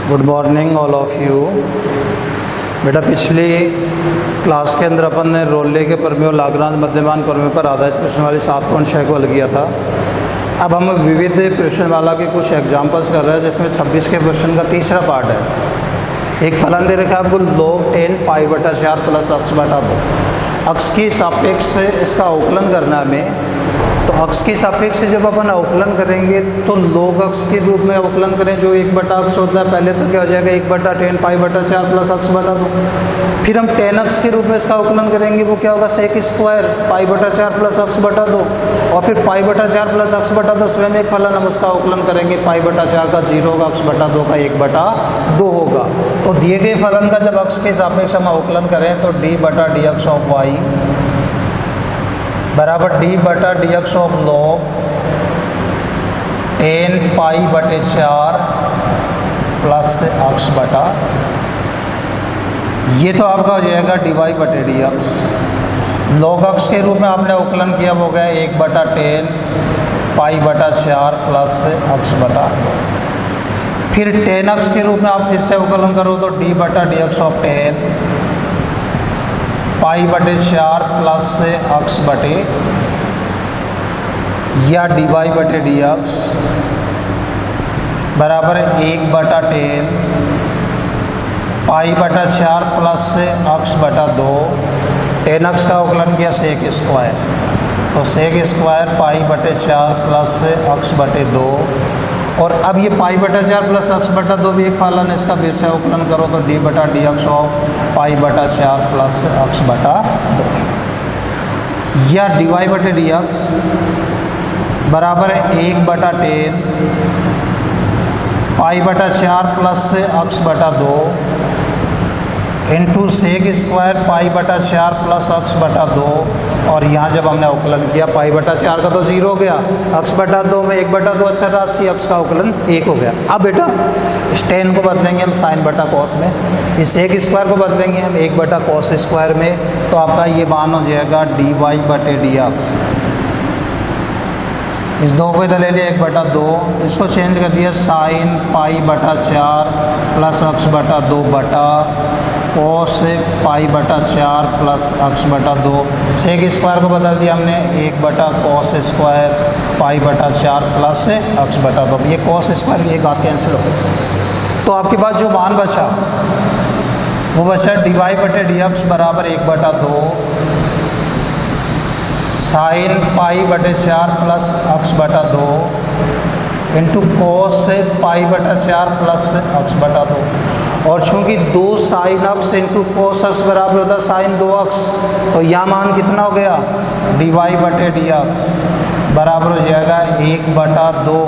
Good morning all of you. बेटा पिछली class के अंदर अपन ने रोल्ले के परमेय और लाग्रांज मध्यमान परमेय पर आधारित प्रश्नवाली 7.6 को हल किया था। अब हम विविध प्रश्नमाला के कुछ एग्जाम्पल्स कर रहे हैं जिसमें 26 के प्रश्न का तीसरा पार्ट है। एक फलन दे रखा है आपको log 10 π/4 प्लस अक्ष बटा 2। अक्ष की सापेक्ष से इसका अवकलन करना है हमें। तो अक्ष की सापेक्ष से जब अपन अवकलन करेंगे तो log अक्ष के रूप में अवकलन करें जो 1 अक्ष होता है। पहले तो क्या हो जाएगा 1/10 π/4 प्लस अक्ष बटा 2। फिर हम 10 अक्ष के रूप में इसका अवकलन करेंगे वो क्या होगा sec स्क्वायर π/4 प्लस अक्ष बटा 2। और फिर π/4 प्लस अक्ष बटा 2 स्वयं एक फलन हम उसका अवकलन करेंगे π/4 का 0 होगा, अक्ष बटा 2 का 1/2 होगा। तो दिए गए फलन का जब अक्ष के सापेक्ष हम अवकलन करें तो d/dx ऑफ y बराबर d/dx ऑफ log 10 π/4 प्लस अक्ष बटा, ये तो आपका हो जाएगा dy/dx। log अक्ष के रूप में आपने अवकलन किया वो गया 1/10 π/4 प्लस अक्ष बटा। फिर 10 अक्ष के रूप में आप फिर से अवकलन करो तो d/dx ऑफ 10 π/4 प्लस अक्ष बटे या dy/dx बराबर 1/10 π/4 प्लस अक्ष बटा 2। 10 अक्ष का अवकलन किया sec स्क्वायर, तो sec स्क्वायर π/4 प्लस अक्ष बटे 2। और अब ये π/4 प्लस अक्ष बटा 2 भी एक फलन है, इसका फिर से अवकलन करो तो d/dx ऑफ π/4 प्लस अक्ष बटा 2 या dy/dx बराबर 1/10 π/4 प्लस अक्ष बटा 2 इंटू sec स्क्वायर π/4 प्लस अक्ष बटा 2। और यहाँ जब हमने अवकलन किया π/4 का तो 0 हो गया, अक्ष बटा 2 में 1/2 अक्षर राशि, अक्ष का अवकलन 1 हो गया। अब बेटा इस 10 को बदलेंगे हम साइन बटा कॉस में, इस sec स्क्वायर को बदलेंगे हम 1/cos स्क्वायर में, तो आपका ये मान हो जाएगा dy/dx। इस 2 को इधर ले लिया 1/2, इसको चेंज कर दिया साइन π/4 प्लस अक्ष बटा 2 बटा cos π/4 प्लस अक्ष बटा 2। sec स्क्वायर को बदल दिया हमने 1/cos स्क्वायर π/4 प्लस अक्ष बटा 2। ये cos स्क्वायर की एक बात कैंसिल हो गई, तो आपके पास जो मान बचा वो बचा dy/dx बराबर 1/2 साइन π/4 प्लस अक्ष बटा 2 इंटू cos π/4 प्लस अक्ष बटा 2। और चूंकि 2 साइन अक्ष इंटू cos अक्ष बराबर होता है साइन 2 अक्ष, तो यह मान कितना हो गया dy/dx बराबर हो जाएगा 1/2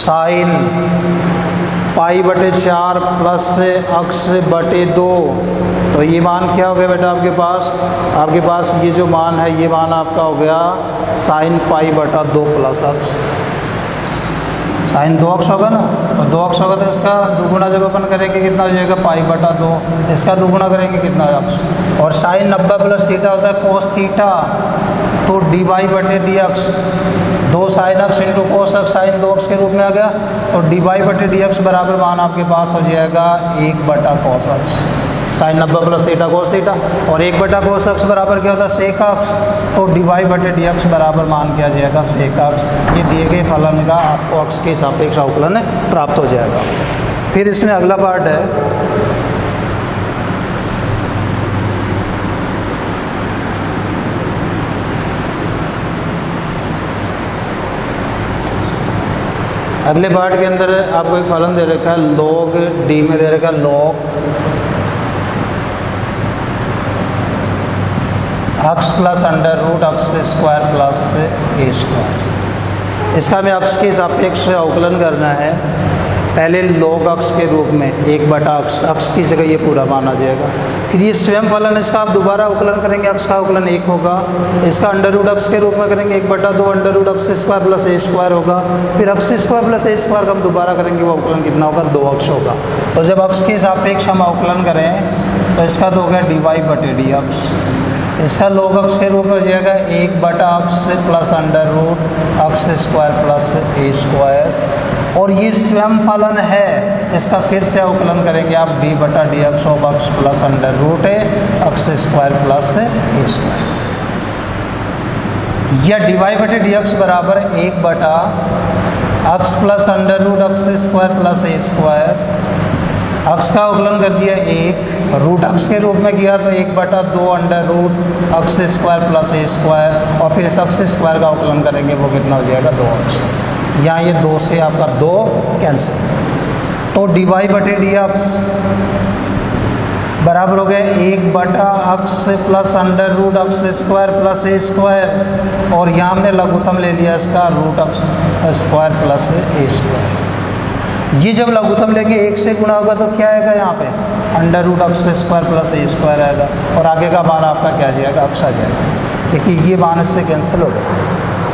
साइन π/4 प्लस अक्ष बटे 2। तो ये मान क्या हो गया बेटा आपके पास ये जो मान है ये मान आपका हो गया साइन π/2 प्लस अक्ष। साइन 2 अक्ष होगा ना, तो 2 अक्ष होगा तो इसका दुगुना जब अपन करेंगे कितना हो जाएगा π/2, इसका दुगुना करेंगे कितना अक्ष। और साइन 90 प्लस थीटा होता है cos थीटा, तो dy/dx 2 साइन अक्ष इंटू cos अक्ष साइन 2 अक्ष के रूप में आ गया, तो dy/dx बराबर मान आपके पास हो जाएगा 1/cos x sine 90 plus theta cos theta. और 1/cos अक्ष बराबर क्या होता है sec अक्ष, तो dy/dx बराबर मान क्या जाएगा sec अक्ष। ये दिए गए फलन का आपको अक्ष के सापेक्ष अवकलन प्राप्त हो जाएगा। फिर इसमें अगला पार्ट है अगले पार्ट के अंदर आपको एक फलन दे रखा है log d में दे रखा है log अक्ष प्लस √ अक्ष स्क्वायर प्लस a स्क्वायर। इसका हमें अक्ष के सापेक्ष अवकलन करना है। पहले log अक्ष के रूप में 1/अक्ष, अक्ष की जगह ये पूरा मान आ जाएगा। फिर ये स्वयं फलन इसका आप दोबारा अवकलन करेंगे, अक्ष का अवकलन 1 होगा। इसका √ अक्ष के रूप में करेंगे 1/2 √ अक्ष स्क्वायर प्लस a स्क्वायर होगा। फिर अक्ष स्क्वायर प्लस a स्क्वायर का हम दोबारा करेंगे, वो अवकलन कितना होगा 2 अक्ष होगा। तो जब अक्ष के सापेक्ष हम अवकलन करें तो इसका तो हो गया dy/dx इसका log अक्ष के रूप में हो जाएगा 1/अक्ष प्लस अंडर रूट अक्ष स्क्वायर प्लस ए स्क्वायर। और ये स्वयं फलन है, इसका फिर से अवकलन करेंगे आप d/dx ऑफ अक्ष प्लस अंडर रूट है अक्ष स्क्वायर प्लस ए स्क्वायर, या dy/dx बराबर 1/अक्ष प्लस अंडर रूट अक्ष स्क्वायर प्लस ए स्क्वायर। अक्ष का अवकलन कर दिया 1, रूट अक्ष के रूप में किया तो 1/2 अंडर रूट अक्ष स्क्वायर प्लस ए स्क्वायर, और फिर इस अक्ष स्क्वायर का अवकलन करेंगे वो कितना हो जाएगा 2 अक्ष। यहाँ ये 2 से आपका 2 कैंसिल, तो dy/dx बराबर हो गया 1/अक्ष प्लस अंडर रूट अक्ष स्क्वायर प्लस ए स्क्वायर, और यहाँ हमने लघुत्तम ले लिया इसका रूट अक्ष स्क्वायर प्लस ए स्क्वायर। ये जब लघुत्तम लेके 1 से गुणा होगा तो क्या आएगा यहाँ पे अंडर रूट अक्ष स्क्वायर प्लस ए स्क्वायर आएगा, और आगे का मान आपका क्या जाएगा अक्ष आ जाएगा। देखिए ये मान इससे कैंसिल हो गया,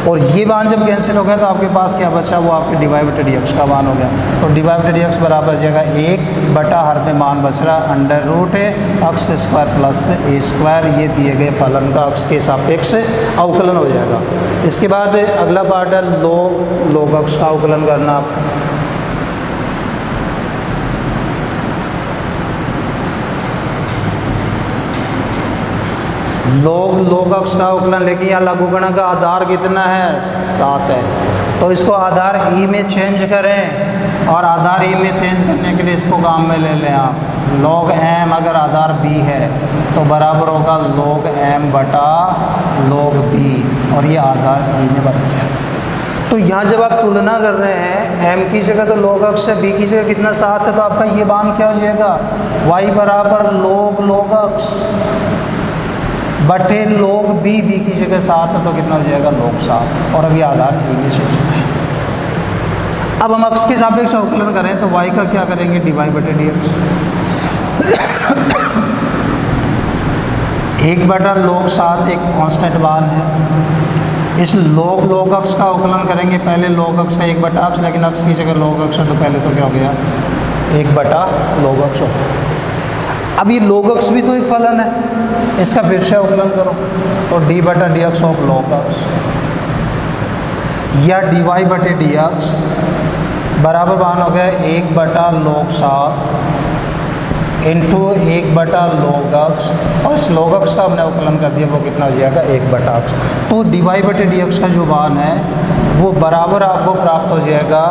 और ये मान जब कैंसिल हो गया तो आपके पास क्या बचा, वो आपके dy/dx का मान हो गया। तो dy/dx बराबर जाएगा 1 हर में मान बच रहा अंडर रूट है अक्ष स्क्वायर प्लस ए स्क्वायर, ये दिए गए फलन का अक्ष के सापेक्ष अवकलन हो जाएगा। इसके बाद अगला पार्ट है log अक्ष का अवकलन करना। log अक्ष का अवकलन, लेकिन यहाँ लघुगणक का आधार कितना है 7 है, तो इसको आधार ई में चेंज करें, और आधार ई में चेंज करने के लिए इसको काम में ले लें आप। log m अगर आधार b है तो बराबर होगा log m बटा log b, और ये आधार ई में बदल जाएगा। तो यहाँ जब आप तुलना कर रहे हैं m की जगह तो log अक्ष है, b की जगह कितना 7 है, तो आपका ये मान क्या हो जाएगा y बराबर log अक्ष बटे log b की जगह 7 है तो कितना हो जाएगा log 7, और अभी आधार ई में से चुका है। अब हम अक्ष के सापेक्ष अवकलन करें तो y का क्या करेंगे dy/dx 1/log 7 एक कांस्टेंट मान है। इस log अक्ष का अवकलन करेंगे, पहले log अक्ष का 1/अक्ष, लेकिन अक्ष की जगह log अक्ष है तो पहले तो क्या हो गया 1/log अक्ष हो गया। अब ये log अक्ष भी तो एक फलन है, इसका फिर से अवकलन करो तो d/dx ऑफ log अक्ष या dy/dx बराबर मान हो गया 1/log 7 इंटू 1/log अक्ष, और इस log अक्ष का हमने अवकलन कर दिया वो कितना हो जाएगा 1/अक्ष। तो dy/dx का जो मान है वो बराबर आपको प्राप्त हो जाएगा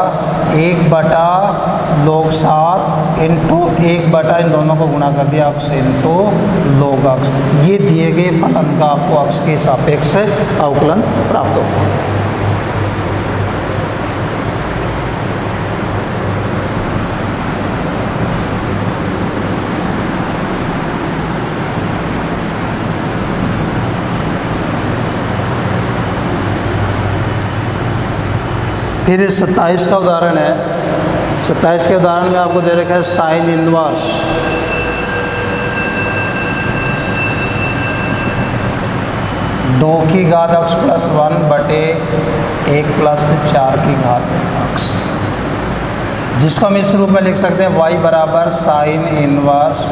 1/log 7 इंटू 1/ इन दोनों को गुणा कर दिया अक्ष इंटू log अक्ष। ये दिए गए फलन का आपको अक्ष के सापेक्ष अवकलन प्राप्त होगा। फिर 27 का उदाहरण है। 27 के उदाहरण में आपको दे रखा है साइन इनवर्स दो की घात अक्ष प्लस 1 बटे 1 प्लस 4 की घात अक्ष, जिसको हम इस रूप में लिख सकते हैं y बराबर साइन इनवर्स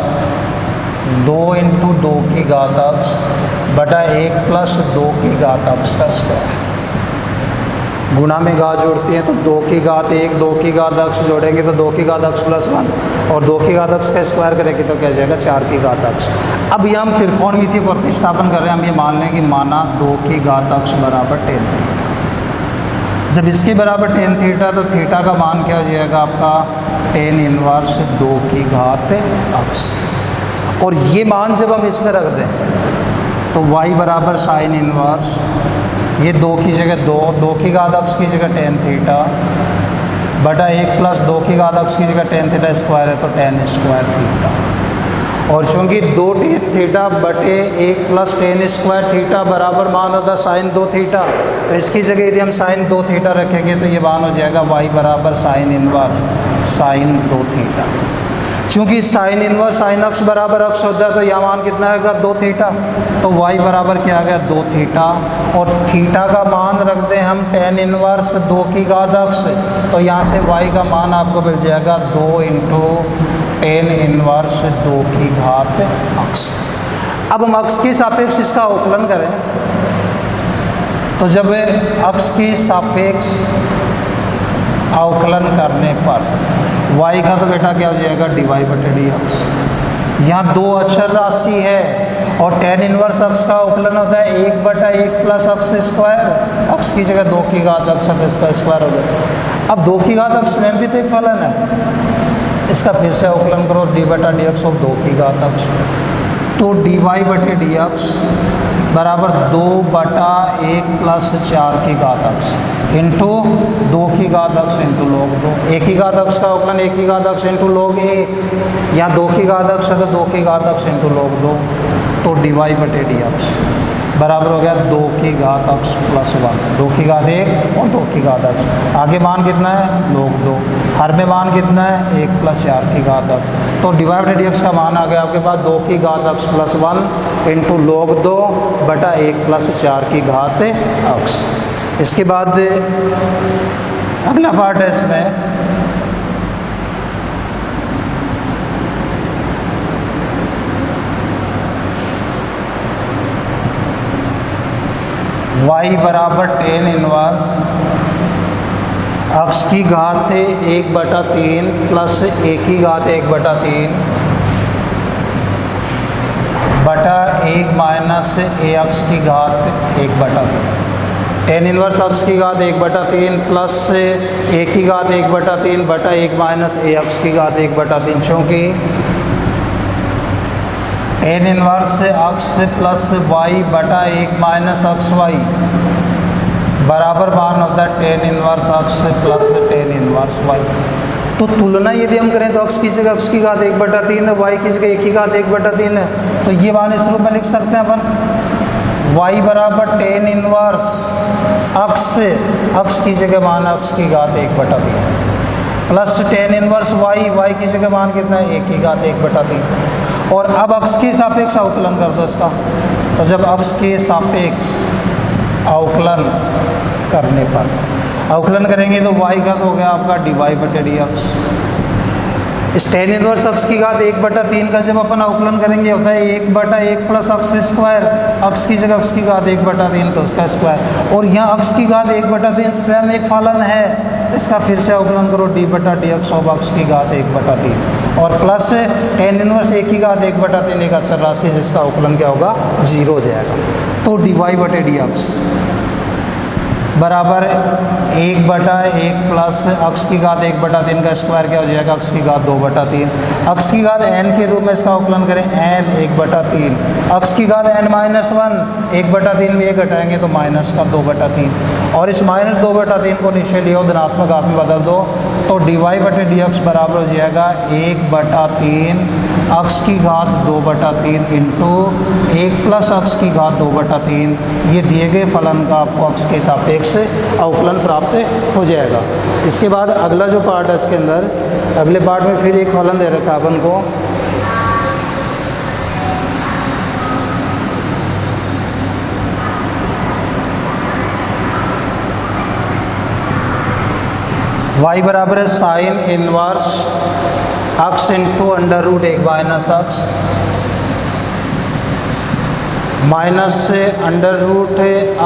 2 इंटू 2 की घात अक्ष बटा 1 प्लस 2 की घात अक्ष का स्क्वायर। गुणा में घात जोड़ती हैं तो 2 की घात 1, 2 की घात अक्ष जोड़ेंगे तो 2 की घात अक्ष प्लस 1, और 2 की घात अक्ष का स्क्वायर करेंगे तो क्या जाएगा 4 की घात अक्ष। अब ये हम त्रिकोणमितीय प्रतिस्थापन कर रहे हैं, हम ये मान लें कि माना 2 की घात अक्ष बराबर tan थीटा। जब इसके बराबर tan थीटा तो थीटा का मान क्या हो जाएगा आपका tan इनवर्स 2 की घात अक्ष, और ये मान जब हम इसमें रख दें तो y बराबर साइन इनवर्स ये 2 की जगह 2 की घात अक्ष की जगह tan थीटा बटा 1 प्लस 2 की घात अक्ष की जगह tan थीटा स्क्वायर है तो tan स्क्वायर थीटा, और चूंकि 2 tan थीटा बटे 1 प्लस tan स्क्वायर थीटा बराबर मान होता साइन 2 थीटा, तो इसकी जगह यदि हम साइन 2 थीटा रखेंगे तो ये मान हो जाएगा y बराबर साइन इनवर्स साइन 2 थीटा। चूंकि साइन इनवर्स साइन अक्ष बराबर अक्ष होता है तो यहाँ मान कितना आएगा 2 थीटा, तो y बराबर क्या आ गया 2 थीटा, और थीटा का मान रख दें हम tan इनवर्स 2 की घात अक्ष, तो यहाँ से y का मान आपको मिल जाएगा 2 इंटू tan इनवर्स 2 की घात अक्ष। अब हम अक्ष के सापेक्ष इसका अवकलन करें तो जब अक्ष के सापेक्ष अवकलन करने पर y का तो बेटा क्या हो जाएगा dy/dx। यहाँ दो अक्षर राशि है और tan इनवर्स अक्ष का अवकलन होता है 1/1 प्लस अक्ष स्क्वायर, अक्ष की जगह 2 की घात अक्ष इसका स्क्वायर हो गया। अब 2 की घात अक्ष स्वयं भी तो एक फलन है, इसका फिर से अवकलन करो d/dx और 2 की घात अक्ष, तो dy/dx बराबर 2/1 प्लस 4 की घात अक्ष इंटू 2 की घात अक्ष इंटू log 2। 1 की घात अक्ष का अवकलन 1 की घात अक्ष इंटू log a, यहाँ 2 की घात अक्ष है तो 2 की घात अक्ष इंटू log 2, तो dy/dx बराबर हो गया 2 की घात अक्ष प्लस 1, 2 की घात 1 और 2 की घात अक्ष। आगे मान कितना है log 2, हर में मान कितना है 1 प्लस 4 की घात अक्ष, तो dy/dx का मान आ गया आपके पास 2 की घात अक्ष प्लस 1 इंटू log 2/1 प्लस 4 की घात अक्ष। इसके बाद अगला पार्ट है इसमें y बराबर tan इनवर्स अक्ष की घात 1/3 प्लस a की घात 1/3 बटा 1 माइनस a अक्ष की घात 1/3। tan इनवर्स अक्ष की घात 1/3 प्लस a की घात 1/3 बटा 1 माइनस a अक्ष की घात 1/3, चूँकि tan इनवर्स अक्ष प्लस y बटा 1 माइनस अक्ष y बराबर मान होता है tan इनवर्स अक्ष प्लस tan इनवर्स y। तो तुलना यदि हम करें तो अक्ष की जगह अक्ष की घात 1/3 है, y की जगह 1 की घात 1/3 है, तो ये मान इस रूप में लिख सकते हैं अपन y बराबर tan इनवर्स अक्ष की जगह मान अक्ष की घात 1/3 प्लस tan इनवर्स y की जगह मान कितना है 1 की घात 1/3। और अब अक्ष के सापेक्ष अवकलन कर दो इसका, तो जब अक्ष के सापेक्ष अवकलन करने पर अवकलन करेंगे तो y का तो हो गया आपका dy/dx। इस tan इनवर्स अक्ष की घात 1/3 का जब अपन अवकलन करेंगे होता है 1/1 प्लस अक्ष स्क्वायर, अक्ष की जगह अक्ष की घात 1/3 तो उसका स्क्वायर, और यहाँ अक्ष की घात 1/3 स्वयं एक फलन है, इसका फिर से अवकलन करो dy/dx ऑफ अक्ष की घात 1/3 और प्लस tan इनवर्स 1 की घात 1/3 एक अक्षर राशि जिसका अवकलन क्या होगा 0 हो जाएगा। तो dy/dx बराबर 1/1 प्लस अक्ष की घात 1/3 का स्क्वायर क्या हो जाएगा अक्ष की घात 2/3, अक्ष की घात n के रूप में इसका अवकलन करें n 1/3, अक्ष की घात n माइनस 1 1/3 में 1 घटाएंगे तो माइनस का 2/3, और इस माइनस 2/3 को नीचे लियो धनात्मक आप में बदल दो तो dy/dx बराबर हो जाएगा 1/3 अक्ष की घात 2/3 इंटू 1 प्लस अक्ष की घात 2/3, ये दिए गए फलन का आपको अक्ष के सापेक्ष अवकलन प्राप्त हो जाएगा। इसके बाद अगला जो पार्ट है इसके अंदर अगले पार्ट में फिर एक फलन दे रखा है अपन को, y बराबर है sine inverse x into √1 minus अक्ष माइनस से √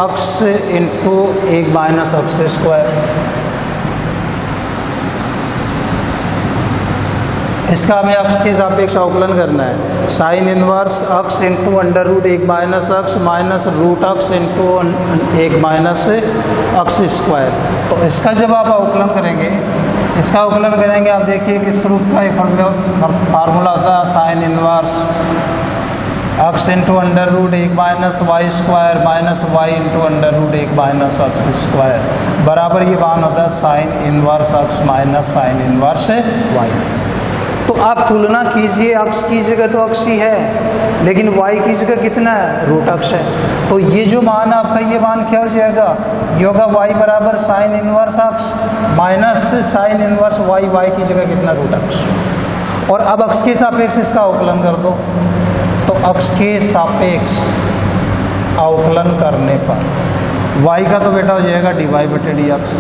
अक्ष इंटू 1 माइनस अक्ष स्क्वायर। इसका हमें अक्ष के सापेक्ष अवकलन करना है, sine inverse x into √1 minus अक्ष माइनस √ अक्ष इंटू 1 माइनस अक्ष स्क्वायर। तो इसका जब आप अवकलन करेंगे, इसका अवकलन करेंगे आप देखिए किस रूप का एक फार्मूला होता है, sine inverse x into √1 minus y square minus y into √1 minus x square बराबर ये मान होता है sine inverse x minus sine inverse y. तो आप तुलना कीजिए, अक्ष की जगह तो अक्ष ही है लेकिन y की जगह कितना है √ अक्ष है, तो ये जो मान आपका ये मान क्या हो जाएगा, ये होगा y बराबर sign inverse x minus sine inverse y की जगह कितना √ अक्ष। और अब अक्ष के सापेक्ष इसका अवकलन कर दो, तो अक्ष के सापेक्ष अवकलन करने पर y का तो बेटा हो जाएगा dy बटे डी एक्स,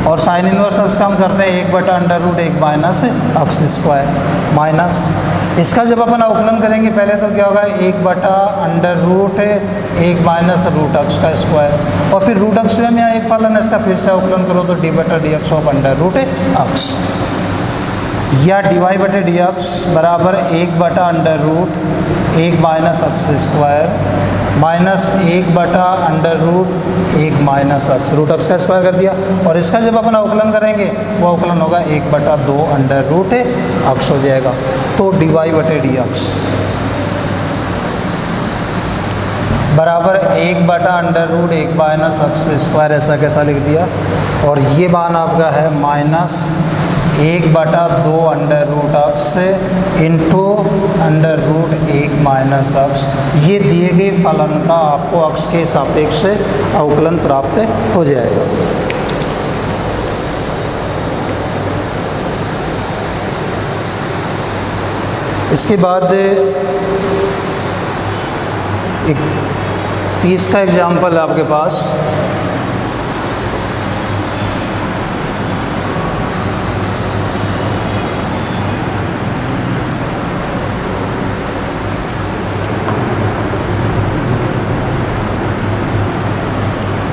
और साइन इनवर्स एक्स का हम करते हैं 1/√1 माइनस एक्स स्क्वायर माइनस, इसका जब अपन अवकलन करेंगे पहले तो क्या होगा 1/√1 माइनस रूट एक्स का स्क्वायर, और फिर रूट एक्स में यहाँ एक फलन है, इसका फिर से अवकलन करो तो d/dx ऑफ √x, या dy बटे डी एक्स बराबर 1/√1 minus x square minus 1/√1 minus x, root x का स्क्वायर कर दिया, और इसका जब अपन अवकलन करेंगे वो अवकलन होगा 1/2√x हो जाएगा, तो dy बटे डी एक्स बराबर 1/√1 माइनस एक्स स्क्वायर, ऐसा कैसा लिख दिया, और ये मान आपका है minus 1/2√x into √1 minus x, ये दिए गए फलन का आपको एक्स के सापेक्ष से अवकलन प्राप्त हो जाएगा। इसके बाद एक 30 का एग्जाम्पल है आपके पास,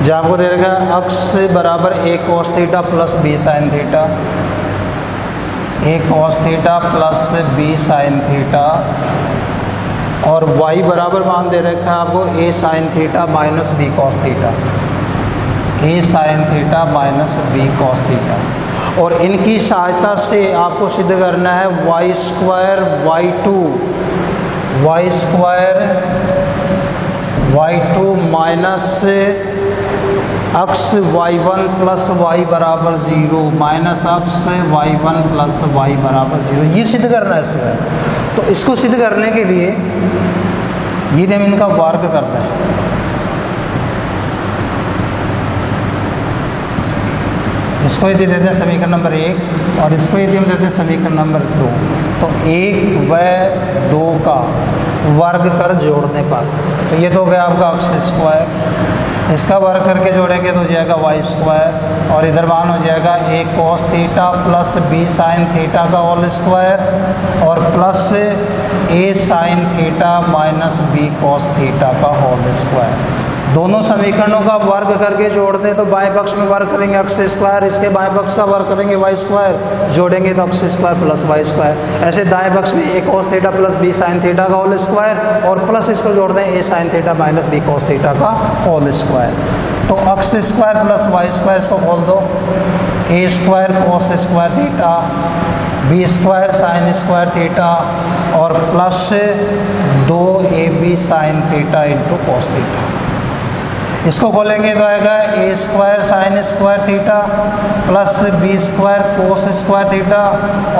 जो आपको दे रखा है एक्स बराबर a cos theta plus b sine theta, a cos theta plus b sine theta, और y बराबर मान दे रखा है आपको a sine theta minus b cos theta, a sine theta minus b cos theta, और इनकी सहायता से आपको सिद्ध करना है y square y2 minus x y1 plus y बराबर 0 minus x y1 plus y बराबर 0, ये सिद्ध करना है इसमें। तो इसको सिद्ध करने के लिए ये हम इनका वर्ग करते हैं, इसको यदि देते हैं समीकरण नंबर 1 और इसको यदि हम देते हैं समीकरण नंबर 2, तो 1 व 2 का वर्ग कर जोड़ने पर, तो ये तो हो गया आपका एक्स स्क्वायर, इसका वर्ग करके जोड़ेंगे तो हो जाएगा वाई स्क्वायर, और इधर मान हो जाएगा a cos theta plus b sine theta का होल स्क्वायर, और plus a sine theta minus b cos theta का होल स्क्वायर। दोनों समीकरणों का वर्ग करके जोड़ते हैं तो बाएं पक्ष में वर्ग करेंगे एक्स स्क्वायर, इसके बाएं पक्ष का वर्ग करेंगे वाई स्क्वायर, जोड़ेंगे तो x square plus Y square. ऐसे दाएं पक्ष में a cos theta plus b sine theta का होल स्क्वायर, और प्लस इसको जोड़ दें a sine theta minus b cos theta का होल स्क्वायर, तो x square plus Y square, इसको खोल दो a square cos square theta b square sine square theta, और plus 2ab sine theta into cos theta. इसको खोलेंगे तो आएगा a square sine square theta plus b square cos square theta,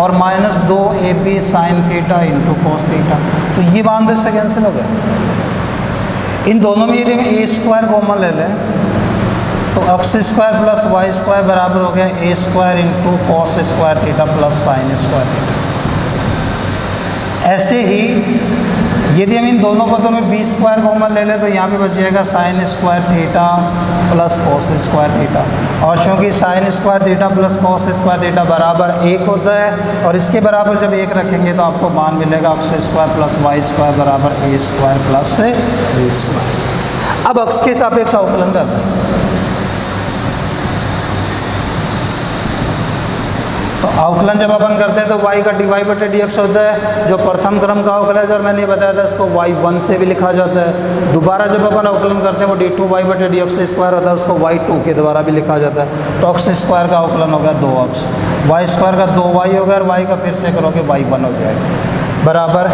और minus 2ab sine theta into cos theta. तो ये मान दो इससे कैंसिल हो गया। इन दोनों में यदि हम a स्क्वायर कॉमन ले लें तो x square plus Y square बराबर हो गया a square into cos square theta plus sine square theta. ऐसे ही यदि हम इन दोनों पदों में b स्क्वायर कॉमन ले लें तो यहाँ पे बच जाएगा sign square theta plus cos square theta, और चूँकि sign square theta plus cos square theta बराबर 1 होता है, और इसके बराबर जब 1 रखेंगे तो आपको मान मिलेगा x square plus Y square बराबर a square plus b square. अब एक्स के सापेक्ष अवकलन करते हैं, तो अवकलन जब अपन करते हैं तो y का dy बटे dx होता है, जो प्रथम क्रम का अवकलन है, और मैंने बताया था इसको y1 से भी लिखा जाता है। दोबारा जब अपन अवकलन करते हैं वो d2y बटे dx स्क्वायर होता है, उसको y2 के द्वारा भी लिखा जाता है। तो एक्स स्क्वायर का अवकलन हो गया 2x, वाई स्क्वायर का 2y हो गया, और y का फिर से करोगे y1 हो जाएगा बराबर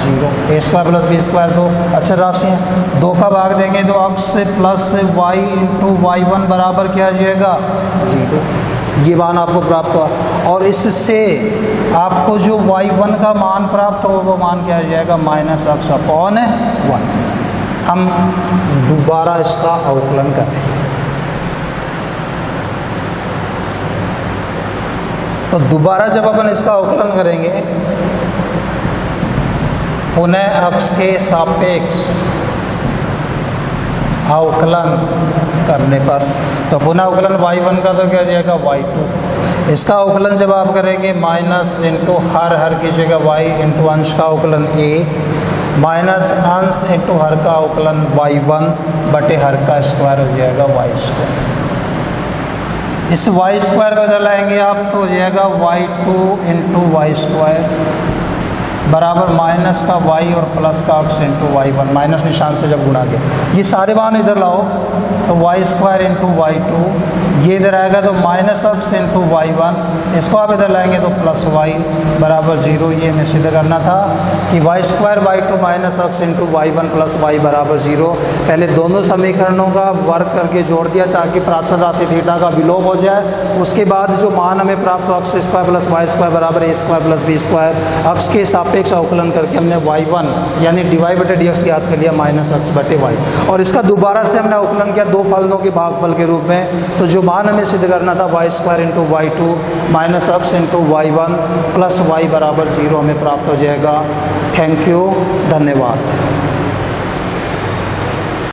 0। a square plus b square 2 अक्षर राशि है, 2 का भाग देंगे तो x plus y into y1 बराबर क्या आ जाएगा 0। ये मान आपको प्राप्त हुआ, और इससे आपको जो y1 का मान प्राप्त हो वो मान क्या आ जाएगा माइनस एक्स अपॉन 1। हम दोबारा इसका अवकलन करें तो दोबारा जब अपन इसका अवकलन करेंगे पुनः एक्स के सापेक्ष अवकलन करने पर, तो पुनः अवकलन y1 का तो क्या हो जाएगा y2। इसका अवकलन जब आप करेंगे माइनस इंटू हर की जगह y इंटू अंश का अवकलन a माइनस अंश इंटू हर का अवकलन y1 बटे हर का स्क्वायर हो जाएगा y²। इस y² को इधर लाएंगे आप तो हो जाएगा y2 इंटू y² बराबर माइनस का y और प्लस का अक्स इंटू y1, माइनस निशान से जब गुणा के ये सारे मान इधर लाओ तो y² इंटू y2, ये इधर आएगा तो माइनस अक्स इंटू y1, इसको आप इधर लाएंगे तो प्लस y बराबर 0। ये हमें सिद्ध करना था कि y² y2 माइनस अक्स इंटू y1 प्लस y बराबर 0। पहले दोनों समीकरणों का वर्ग करके जोड़ दिया ताकि प्राचल राशि थीटा का विलोप हो जाए। उसके बाद जो मान हमें प्राप्त हो x² प्लस y² बराबर a² प्लस b², अक्स के सापेक्ष अवकलन करके हमने y1 यानी dy बटे dx ज्ञात कर लिया माइनस अक्स बटे y, और इसका दोबारा से हमने अवकलन किया दो फलनों के भागफल के रूप में। तो जो मान हमें सिद्ध करना था y² इंटू y2 माइनस अक्स इंटू y1 प्लस y बराबर 0 हमें प्राप्त हो जाएगा। थैंक यू, धन्यवाद।